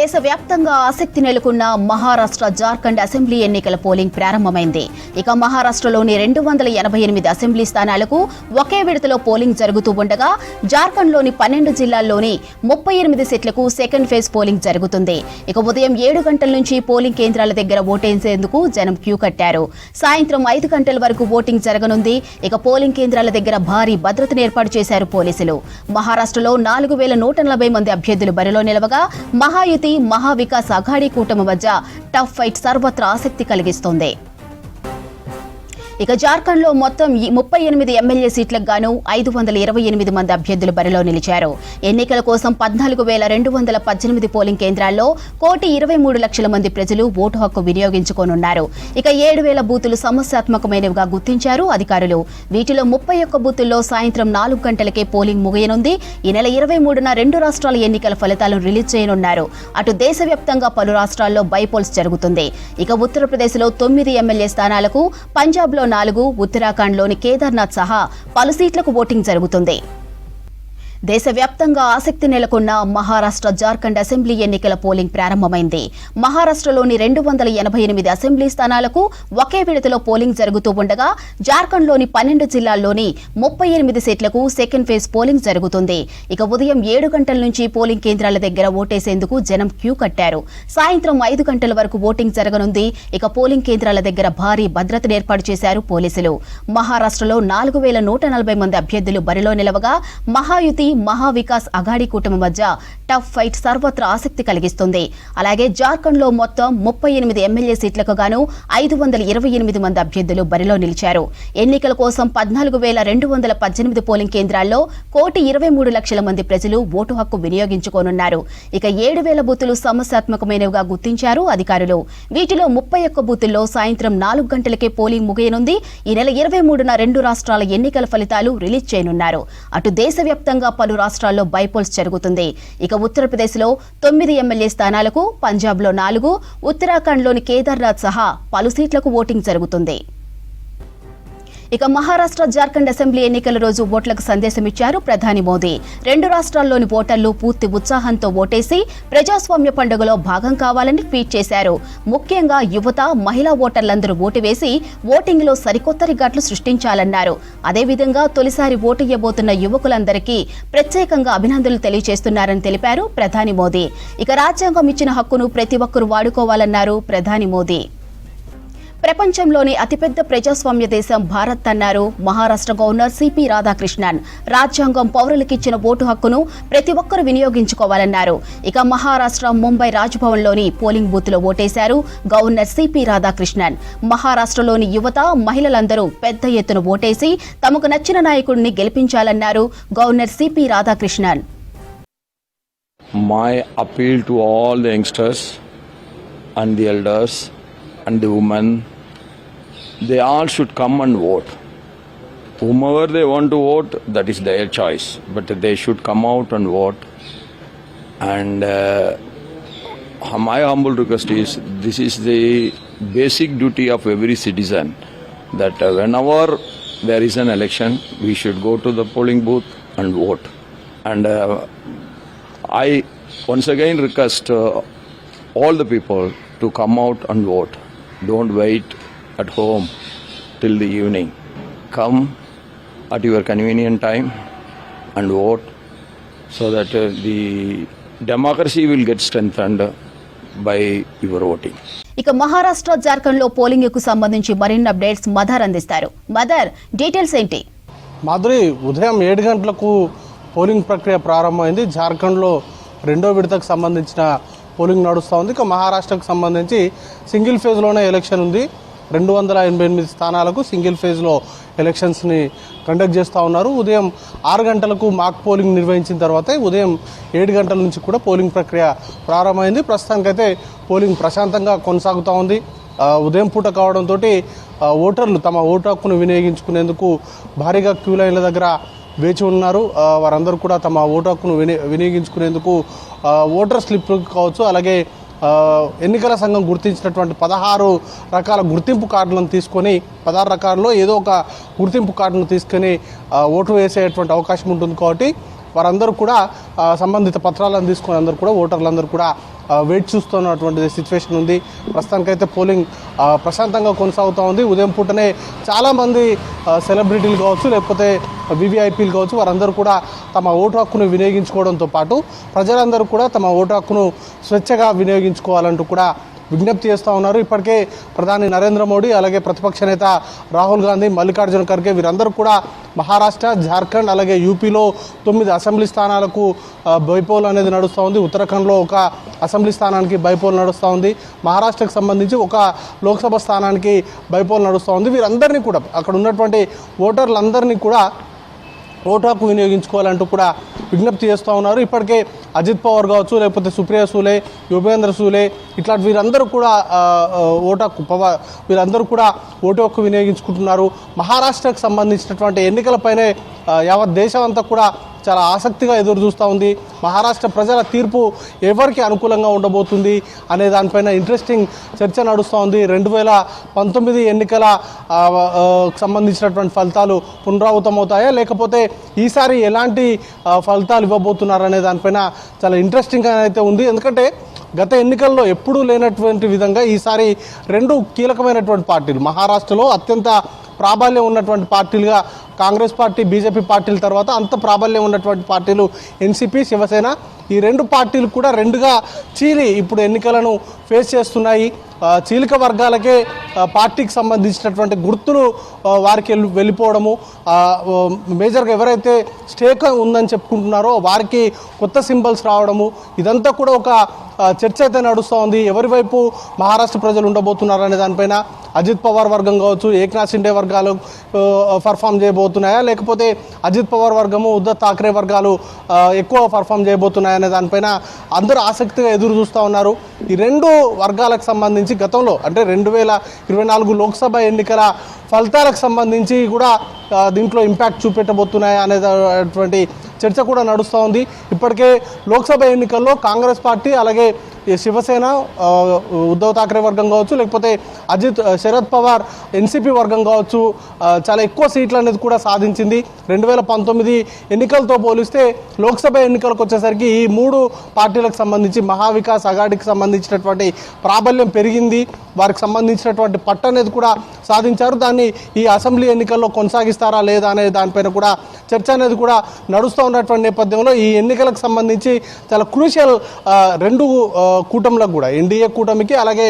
దేశవ్యాప్తంగా ఆసక్తి నెలకొన్న మహారాష్ట్ర జార్ఖండ్ అసెంబ్లీ ఎన్నికల పోలింగ్ ప్రారంభమైంది. ఇక మహారాష్ట్రలోని 288 అసెంబ్లీ స్థానాలకు ఒకే విడతలో పోలింగ్ జరుగుతూ ఉండగా జార్ఖండ్లోని 12 జిల్లాల్లోని 38 సెట్లకు సెకండ్ ఫేజ్ పోలింగ్ జరుగుతుంది. ఇక ఉదయం 7 గంటల నుంచి పోలింగ్ కేంద్రాల దగ్గర ఓటేసేందుకు జనం క్యూ కట్టారు. సాయంత్రం 5 గంటల వరకు ఓటింగ్ జరగనుంది. ఇక పోలింగ్ కేంద్రాల దగ్గర భారీ భద్రతను ఏర్పాటు చేశారు పోలీసులు. మహారాష్ట్రలో 4140 మంది అభ్యర్థులు బరిలో నిలవగా మహాయుతి మహావికాస్ అఘాడీ కూటమి మధ్య టఫ్ ఫైట్ సర్వత్రా ఆసక్తి కలిగిస్తోంది. ఇక జార్ఖండ్ లో మొత్తం 38 ఎమ్మెల్యే సీట్లకు గాను 528 మంది అభ్యర్థులు బరిలో నిలిచారు. ఎన్నికల కోసం 14,218 పోలింగ్ కేంద్రాల్లో 1,23,00,000 మంది ప్రజలు ఓటు హక్కు వినియోగించుకోనున్నారు. ఇక 7,000 బూతులు సమస్యాత్మకమైనవిగా గుర్తించారు అధికారులు. వీటిలో 31 బూతుల్లో సాయంత్రం 4 గంటలకే పోలింగ్ ముగియనుంది. ఈ నెల 23న 2 రాష్ట్రాల ఎన్నికల ఫలితాలను రిలీజ్ చేయనున్నారు. అటు దేశవ్యాప్తంగా పలు రాష్ట్రాల్లో బైపోల్స్ జరుగుతుంది. ఇక ఉత్తరప్రదేశ్లో 9 ఎమ్మెల్యే స్థానాలకు, పంజాబ్లో 4, ఉత్తరాఖండ్లోని కేదార్నాథ్ సహా పలు సీట్లకు ఓటింగ్ జరుగుతుంది. దేశవ్యాప్తంగా ఆసక్తి నెలకొన్న మహారాష్ట్ర జార్ఖండ్ అసెంబ్లీ ఎన్నికల పోలింగ్ ప్రారంభమైంది. మహారాష్ట్రలోని 288 అసెంబ్లీ స్థానాలకు ఒకే విడతలో పోలింగ్ జరుగుతూ ఉండగా జార్ఖండ్లోని 12 జిల్లాల్లోని 38 సీట్లకు సెకండ్ ఫేజ్ పోలింగ్ జరుగుతుంది. ఇక ఉదయం 7 గంటల నుంచి పోలింగ్ కేంద్రాల దగ్గర ఓటేసేందుకు జనం క్యూ కట్టారు. సాయంత్రం 5 గంటల వరకు ఓటింగ్ జరగనుంది. ఇక పోలింగ్ కేంద్రాల దగ్గర భారీ భద్రతను ఏర్పాటు చేశారు పోలీసులు. మహారాష్ట్రలో 4140 మంది అభ్యర్థులు బరిలో నిలవగా మహాయుతి మహావికాస్ అఘాడీ కూటమి మధ్య టఫ్ ఫైట్ సర్వత్రా ఆసక్తి కలిగిస్తుంది. అలాగే జార్ఖండ్ లో మొత్తం 38 ఎమ్మెల్యే సీట్లకు గాను 528 మంది అభ్యర్థులు బరిలో నిలిచారు. ఎన్నికల కోసం 14,218 పోలింగ్ కేంద్రాల్లో 1,23,00,000 మంది ప్రజలు ఓటు హక్కు వినియోగించుకోనున్నారు. ఇక 7,000 బూతులు సమస్యాత్మకమైనవిగా గుర్తించారు అధికారులు. వీటిలో 31 బూతుల్లో సాయంత్రం 4 గంటలకే పోలింగ్ ముగియనుంది. ఈ నెల 23న 2 రాష్ట్రాల ఎన్నికల ఫలితాలు రిలీజ్ చేయనున్నారు. అటు దేశవ్యాప్తంగా పలు రాష్ట్రాల్లో బైపోల్స్ జరుగుతుంది. ఇక ఉత్తరప్రదేశ్లో 9 ఎమ్మెల్యే స్థానాలకు, పంజాబ్లో 4, ఉత్తరాఖండ్లోని కేదార్నాథ్ సహా పలు సీట్లకు ఓటింగ్ జరుగుతుంది. ఇక మహారాష్ట్ర జార్ఖండ్ అసెంబ్లీ ఎన్నికల రోజు ఓట్లకు సందేశం ఇచ్చారు ప్రధాని మోదీ. 2 రాష్ట్రాల్లోని ఓటర్లు పూర్తి ఉత్సాహంతో ఓటేసి ప్రజాస్వామ్య పండుగలో భాగం కావాలని ట్వీట్ చేశారు. ముఖ్యంగా యువత, మహిళా ఓటర్లందరూ ఓటు వేసి ఓటింగ్లో సరికొత్త రికార్డులు సృష్టించాలన్నారు. అదేవిధంగా తొలిసారి ఓటెయ్యబోతున్న యువకులందరికీ ప్రత్యేకంగా అభినందనలు తెలియజేస్తున్నారని తెలిపారు ప్రధాని మోదీ. ఇక రాజ్యాంగం ఇచ్చిన హక్కును ప్రతి ఒక్కరూ వాడుకోవాలన్నారు ప్రధాని మోదీ. ప్రపంచంలోని అతిపెద్ద ప్రజాస్వామ్య దేశం భారత్ అన్నారు మహారాష్ట్ర గవర్నర్ సిపి రాధాకృష్ణన్. రాజ్యాంగం పౌరులకిచ్చిన ఓటు హక్కును ప్రతి ఒక్కరూ వినియోగించుకోవాలన్నారు. ఇక మహారాష్ట్ర ముంబై రాజ్భవన్లోని పోలింగ్ బూత్లో ఓటేశారు గవర్నర్ సిపి రాధాకృష్ణన్. మహారాష్ట్రలోని యువత, మహిళలందరూ పెద్ద ఎత్తున ఓటేసి తమకు నచ్చిన నాయకుడిని గెలిపించాలన్నారు governor CP Radhakrishnan. My appeal to all the youngsters and the elders and the women, they all should come and vote. Whomever they want to vote, that is their choice, but they should come out and vote. And my humble request is, this is the basic duty of every citizen, that whenever there is an election, we should go to the polling booth and vote. And I once again request all the people to come out and vote. Don't wait at home till the evening. Come at your convenient time and vote, so that the democracy will get strengthened by your voting. ఇక మహారాష్ట్ర జార్ఖండ్ లో polling కు సంబంధించి మరిన్ని updates mother అందిస్తారు. Mother, details ఏంటి? మాధురి, ఉదయం 7 గంటలకు polling ప్రక్రియ ప్రారంభమైంది. జార్ఖండ్లో 2వ విడతకు సంబంధించిన పోలింగ్ నడుస్తూ ఉంది. ఇక మహారాష్ట్రకు సంబంధించి సింగిల్ ఫేజ్లోనే ఎలక్షన్ ఉంది. 288 స్థానాలకు సింగిల్ ఫేజ్లో ఎలక్షన్స్ని కండక్ట్ చేస్తూ ఉన్నారు. ఉదయం 6 గంటలకు మాక్ పోలింగ్ నిర్వహించిన తర్వాత ఉదయం 7 గంటల నుంచి కూడా పోలింగ్ ప్రక్రియ ప్రారంభమైంది. ప్రస్తుతానికైతే పోలింగ్ ప్రశాంతంగా కొనసాగుతూ ఉంది. ఉదయం పూట కావడంతో ఓటర్లు తమ ఓటు హక్కును వినియోగించుకునేందుకు భారీగా క్యూ లైన్ల దగ్గర వేచి ఉన్నారు. వారందరూ కూడా తమ ఓటు హక్కును వినియోగించుకునేందుకు ఓటర్ స్లిప్ కావచ్చు, అలాగే ఎన్నికల సంఘం గుర్తించినటువంటి 16 రకాల గుర్తింపు కార్డులను తీసుకొని 16 రకాల్లో ఏదో ఒక గుర్తింపు కార్డును తీసుకొని ఓటు వేసేటువంటి అవకాశం ఉంటుంది. కాబట్టి వారందరూ కూడా సంబంధిత పత్రాలను తీసుకుని అందరూ కూడా ఓటర్లందరూ కూడా వెయిట్ చూస్తున్నటువంటి సిచ్యువేషన్ ఉంది. ప్రస్తుతానికైతే పోలింగ్ ప్రశాంతంగా కొనసాగుతూ ఉంది. ఉదయం పూటనే చాలామంది సెలబ్రిటీలు కావచ్చు, లేకపోతే వివిఐపీలు కావచ్చు, వారందరూ కూడా తమ ఓటు హక్కును వినియోగించుకోవడంతో పాటు ప్రజలందరూ కూడా తమ ఓటు హక్కును స్వేచ్ఛగా వినియోగించుకోవాలంటూ కూడా విజ్ఞప్తి చేస్తూ ఉన్నారు. ఇప్పటికే ప్రధాని నరేంద్ర మోడీ, అలాగే ప్రతిపక్ష నేత రాహుల్ గాంధీ, మల్లికార్జున ఖర్గే వీరందరూ కూడా మహారాష్ట్ర, జార్ఖండ్, అలాగే యూపీలో 9 అసెంబ్లీ స్థానాలకు బైపోల్ అనేది నడుస్తూ ఉంది. ఉత్తరాఖండ్లో ఒక అసెంబ్లీ స్థానానికి బైపోల్ నడుస్తూ ఉంది. మహారాష్ట్రకు సంబంధించి ఒక లోక్సభ స్థానానికి బైపోల్ నడుస్తూ ఉంది. వీరందరినీ కూడా అక్కడ ఉన్నటువంటి ఓటర్లందరినీ కూడా ఓటు హక్కు వినియోగించుకోవాలంటూ కూడా విజ్ఞప్తి చేస్తూ ఉన్నారు. ఇప్పటికే అజిత్ పవార్ కావచ్చు, లేకపోతే సుప్రియా సూలే, యుగేంద్ర సూలే ఇట్లాంటి వీరందరూ కూడా ఓటు హక్కు వీరందరూ కూడా ఓటు హక్కు వినియోగించుకుంటున్నారు. మహారాష్ట్రకు సంబంధించినటువంటి ఎన్నికలపైనే యావత్ దేశం అంతా కూడా చాలా ఆసక్తిగా ఎదురు చూస్తూ ఉంది. మహారాష్ట్ర ప్రజల తీర్పు ఎవరికి అనుకూలంగా ఉండబోతుంది అనే దానిపైన ఇంట్రెస్టింగ్ చర్చ నడుస్తూ ఉంది. 2019 ఎన్నికల సంబంధించినటువంటి ఫలితాలు పునరావృతమవుతాయా, లేకపోతే ఈసారి ఎలాంటి ఫలితాలు ఇవ్వబోతున్నారనే దానిపైన చాలా ఇంట్రెస్టింగ్గా అయితే ఉంది. ఎందుకంటే గత ఎన్నికల్లో ఎప్పుడూ లేనటువంటి విధంగా ఈసారి 2 కీలకమైనటువంటి పార్టీలు, మహారాష్ట్రలో అత్యంత ప్రాబల్యం ఉన్నటువంటి పార్టీలుగా కాంగ్రెస్ పార్టీ, బీజేపీ పార్టీల తర్వాత అంత ప్రాబల్యం ఉన్నటువంటి పార్టీలు ఎన్సీపీ, శివసేన, ఈ 2 పార్టీలు కూడా 2గా చీలి ఇప్పుడు ఎన్నికలను ఫేస్ చేస్తున్నాయి. చీలిక వర్గాలకే పార్టీకి సంబంధించినటువంటి గుర్తులు వారికి వెళ్ళిపోవడము, మేజర్గా ఎవరైతే స్టేక్ ఉందని చెప్పుకుంటున్నారో వారికి కొత్త సింబల్స్ రావడము, ఇదంతా కూడా ఒక చర్చ అయితే నడుస్తూ ఉంది. ఎవరి వైపు మహారాష్ట్ర ప్రజలు ఉండబోతున్నారు అనే దానిపైన అజిత్ పవార్ వర్గం కావచ్చు, ఏక్నాథ్ షిండే వర్గాలు పర్ఫామ్ చేయబోతున్నాయా, లేకపోతే అజిత్ పవార్ వర్గము, ఉద్ధవ్ ఠాక్రే వర్గాలు ఎక్కువ పర్ఫామ్ చేయబోతున్నాయా అనే దానిపైన అందరూ ఆసక్తిగా ఎదురు చూస్తూ ఉన్నారు. ఈ 2 వర్గాలకు సంబంధించి గతంలో అంటే 2024 లోక్సభ ఎన్నికల ఫలితాలకు సంబంధించి కూడా దీంట్లో ఇంపాక్ట్ చూపెట్టబోతున్నాయా అనేటువంటి చర్చ కూడా నడుస్తూ ఉంది. ఇప్పటికే లోక్సభ ఎన్నికల్లో కాంగ్రెస్ పార్టీ, అలాగే శివసేన, ఉద్ధవ్ ఠాక్రే వర్గం కావచ్చు, లేకపోతే శరద్ పవార్ ఎన్సీపీ వర్గం కావచ్చు, చాలా ఎక్కువ సీట్లు అనేది కూడా సాధించింది. 2019 ఎన్నికలతో పోలిస్తే లోక్సభ ఎన్నికలకు వచ్చేసరికి ఈ 3 పార్టీలకు సంబంధించి మహావికాస్ అఘాడీకి సంబంధించినటువంటి ప్రాబల్యం పెరిగింది. వారికి సంబంధించినటువంటి పట్టు అనేది కూడా సాధించారు. దాన్ని ఈ అసెంబ్లీ ఎన్నికల్లో కొనసాగిస్తారా లేదా అనే దానిపైన కూడా చర్చ అనేది కూడా నడుస్తూ ఉన్నటువంటి నేపథ్యంలో ఈ ఎన్నికలకు సంబంధించి చాలా క్రూషియల్ 2 కూటములకు కూడా, ఎన్డీఏ కూటమికి అలాగే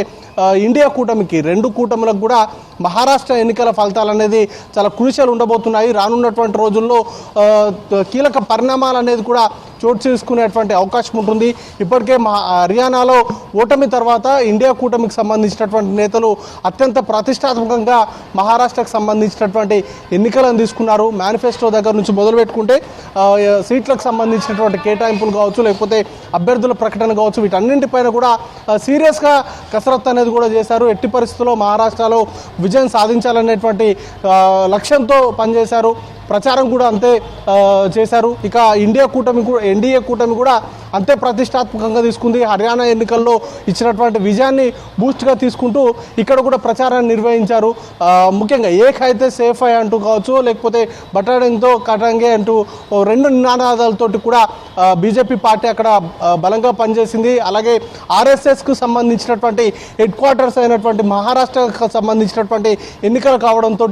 ఇండియా కూటమికి, 2 కూటములకు కూడా మహారాష్ట్ర ఎన్నికల ఫలితాలు అనేది చాలా క్రూషియల్ ఉండబోతున్నాయి. రానున్నటువంటి రోజుల్లో కీలక పరిణామాలు అనేది కూడా చోటు చేసుకునేటువంటి అవకాశం ఉంటుంది. ఇప్పటికే హర్యానాలో ఓటమి తర్వాత ఇండియా కూటమికి సంబంధించినటువంటి నేతలు అత్యంత ప్రతిష్టాత్మకంగా మహారాష్ట్రకు సంబంధించినటువంటి ఎన్నికలను తీసుకున్నారు. మేనిఫెస్టో దగ్గర నుంచి మొదలుపెట్టుకుంటే సీట్లకు సంబంధించినటువంటి కేటాయింపులు కావచ్చు, లేకపోతే అభ్యర్థుల ప్రకటన కావచ్చు, వీటన్నింటిపైన కూడా సీరియస్గా కసరత్తు అనేది కూడా చేశారు. ఎట్టి పరిస్థితుల్లో మహారాష్ట్రలో విజయం సాధించాలనేటువంటి లక్ష్యంతో పనిచేశారు. ప్రచారం కూడా అంతే చేశారు. ఇక ఎన్డీఏ కూటమి కూడా అంతే ప్రతిష్టాత్మకంగా తీసుకుంది. హర్యానా ఎన్నికల్లో ఇచ్చినటువంటి విజయాన్ని బూస్ట్గా తీసుకుంటూ ఇక్కడ కూడా ప్రచారాన్ని నిర్వహించారు. ముఖ్యంగా ఏక్ అయితే సేఫ్ అయ్యి అంటూ కావచ్చు, లేకపోతే బటాడెన్తో కటంగే అంటూ 2 నినాదాలతోటి కూడా బీజేపీ పార్టీ అక్కడ బలంగా పనిచేసింది. అలాగే ఆర్ఎస్ఎస్కు సంబంధించినటువంటి హెడ్ క్వార్టర్స్ అయినటువంటి మహారాష్ట్రకు సంబంధించినటువంటి ఎన్నికలు కావడంతో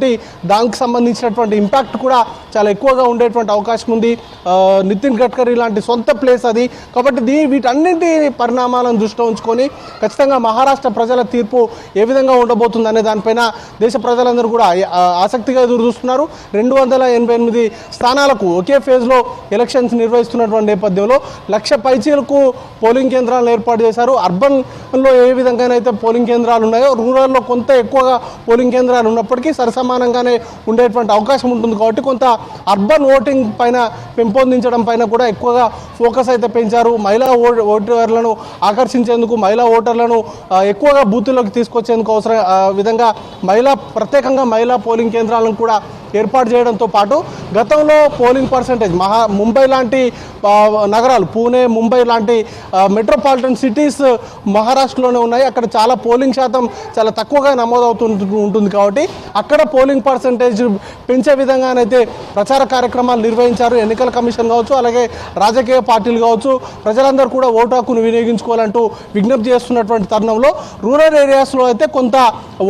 దానికి సంబంధించినటువంటి ఇంపాక్ట్ కూడా చాలా ఎక్కువగా ఉండేటువంటి అవకాశం ఉంది. నితిన్ గడ్కరీ లాంటి సొంత ప్లేస్ అది. కాబట్టి వీటన్నింటి పరిణామాలను దృష్టిలో ఉంచుకొని ఖచ్చితంగా మహారాష్ట్ర ప్రజల తీర్పు ఏ విధంగా ఉండబోతుంది అనే దానిపైన దేశ ప్రజలందరూ కూడా ఆసక్తిగా ఎదురు చూస్తున్నారు. 288 స్థానాలకు ఒకే ఫేజ్లో ఎలక్షన్స్ నిర్వహిస్తున్నటువంటి నేపథ్యంలో 1,00,000 పైచీలకు పోలింగ్ కేంద్రాలను ఏర్పాటు చేశారు. అర్బన్లో ఏ విధంగానైతే పోలింగ్ కేంద్రాలు ఉన్నాయో రూరల్లో కొంత ఎక్కువగా పోలింగ్ కేంద్రాలు ఉన్నప్పటికీ సరిసమానంగానే ఉండేటువంటి అవకాశం ఉంటుంది. కాబట్టి కొంత అర్బన్ ఓటింగ్ పైన పెంపొందించడం పైన కూడా ఎక్కువగా ఫోకస్ అయితే పెంచారు. మహిళా ఓటర్లను ఆకర్షించేందుకు, మహిళా ఓటర్లను ఎక్కువగా బూతుల్లోకి తీసుకొచ్చేందుకు అవసరం విధంగా ప్రత్యేకంగా మహిళా పోలింగ్ కేంద్రాలను కూడా ఏర్పాటు చేయడంతో పాటు గతంలో పోలింగ్ పర్సంటేజ్ ముంబై లాంటి నగరాలు, పూణే, ముంబై లాంటి మెట్రోపాలిటన్ సిటీస్ మహారాష్ట్రలోనే ఉన్నాయి. అక్కడ చాలా పోలింగ్ శాతం చాలా తక్కువగా నమోదవుతుంటుంది. కాబట్టి అక్కడ పోలింగ్ పర్సంటేజ్ పెంచే విధంగానైతే ప్రచార కార్యక్రమాలు నిర్వహించారు. ఎన్నికల కమిషన్ కావచ్చు, అలాగే రాజకీయ పార్టీలు కావచ్చు, ప్రజలందరూ కూడా ఓటు హక్కును వినియోగించుకోవాలంటూ విజ్ఞప్తి చేస్తున్నటువంటి తరుణంలో రూరల్ ఏరియాస్లో అయితే కొంత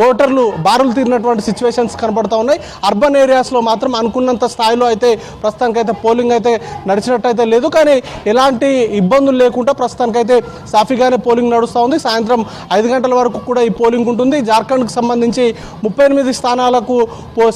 ఓటర్లు బారులు తీరినటువంటి సిచ్యువేషన్స్ కనబడతా ఉన్నాయి. అర్బన్ ఏరియాస్లో మాత్రం అనుకున్నంత స్థాయిలో అయితే ప్రస్తుతానికైతే పోలింగ్ అయితే నడిచినట్టయితే లేదు. కానీ ఎలాంటి ఇబ్బందులు లేకుండా ప్రస్తుతానికైతే సాఫీగానే పోలింగ్ నడుస్తూ ఉంది. సాయంత్రం 5 గంటల వరకు కూడా ఈ పోలింగ్ ఉంటుంది. జార్ఖండ్కి సంబంధించి 38 స్థానాలకు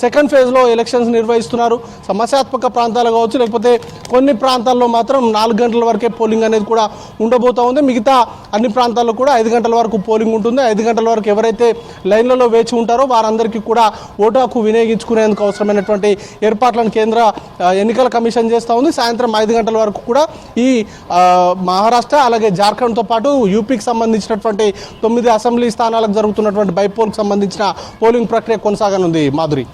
సెకండ్ ఫేజ్లో ఎలక్షన్స్ నిర్వహిస్తున్నారు. సమస్యాత్మక ప్రాంతాలు కావచ్చు, లేకపోతే కొన్ని ప్రాంతాల్లో మాత్రం 4 గంటల వరకే పోలింగ్ అనేది కూడా ఉండబోతూ ఉంది. మిగతా అన్ని ప్రాంతాల్లో కూడా 5 గంటల వరకు పోలింగ్ ఉంటుంది. 5 గంటల వరకు ఎవరైతే లైన్లలో వేచి ఉంటారో వారందరికీ కూడా ఓటు హక్కు వినియోగించుకునేందుకు అవసరమైనటువంటి ఏర్పాట్లను కేంద్ర ఎన్నికల కమిషన్ చేస్తూ ఉంది. సాయంత్రం 5 గంటల వరకు కూడా ఈ మహారాష్ట్ర అలాగే జార్ఖండ్తో పాటు యూపీకి సంబంధించినటువంటి 9 అసెంబ్లీ స్థానాలకు జరుగుతున్నటువంటి బైపోల్కి సంబంధించిన పోలింగ్ ప్రక్రియ కొనసాగనుంది. మాధురి.